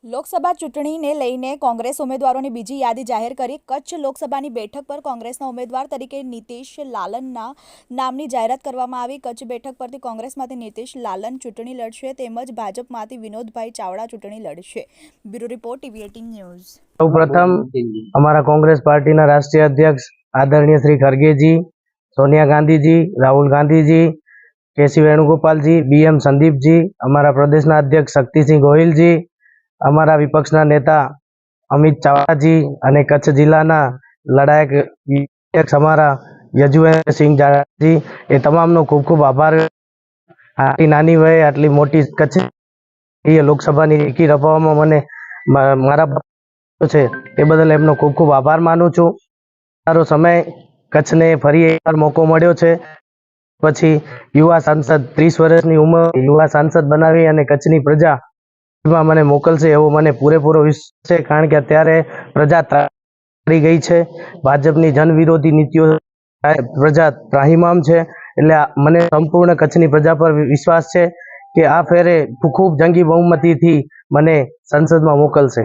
લોકસભા ચૂંટણીને લઈને કોંગ્રેસ ઉમેદવારોની બીજી યાદી જાહેર કરી। કચ્છ લોકસભાની બેઠક પર કોંગ્રેસના ઉમેદવાર તરીકે નીતિશ લાલનના નામની જાહેરાત કરવામાં આવી। કચ્છ બેઠક પરથી કોંગ્રેસમાંથી નીતિશ લાલન ચૂંટણી લડશે તેમજ ભાજપમાંથી વિનોદભાઈ ચાવડા ચૂંટણી લડશે। Bureau report TV18 news. સૌપ્રથમ અમારા કોંગ્રેસ પાર્ટીના રાષ્ટ્રીય અધ્યક્ષ આદરણીય શ્રી ખરગેજી, સોનિયા ગાंधीजी, राहुल गांधीजी, केसी वेणुगोपालजी, BM संदीपजी, અમારા પ્રદેશના અધ્યક્ષ શક્તિસિંહ ગોહિલજી, અમારા વિપક્ષના નેતા અમિત ચાવડાજી અને કચ્છ જિલ્લાના લડાયક અધ્યક્ષ અમારા યજુવેન્દ્રસિંહ જાડેજાજી, એ તમામનો ખૂબ ખૂબ આભાર। આટલી નાની વયે આટલી મોટી કચ્છ લોકસભાની એકી રફામાં મને મારા છે એ બદલ એમનો ખૂબ ખૂબ આભાર માનું છું। સારો સમય કચ્છને ફરી એકવાર મોકો મળ્યો છે। પછી યુવા સાંસદ 30 વર્ષની ઉંમર યુવા સાંસદ બનાવી અને કચ્છની પ્રજા મને મોકલશે એવો મને પૂરેપૂરો વિશ્વાસ છે, કારણ કે અત્યારે પ્રજા ત્રાસી ગઈ છે। ભાજપની જન વિરોધી નીતિઓ પ્રજા ત્રાહિમામ છે, એટલે મને સંપૂર્ણ કચ્છની પ્રજા પર વિશ્વાસ છે કે આ ફેરે ખૂબ જંગી બહુમતીથી મને સંસદમાં મોકલશે।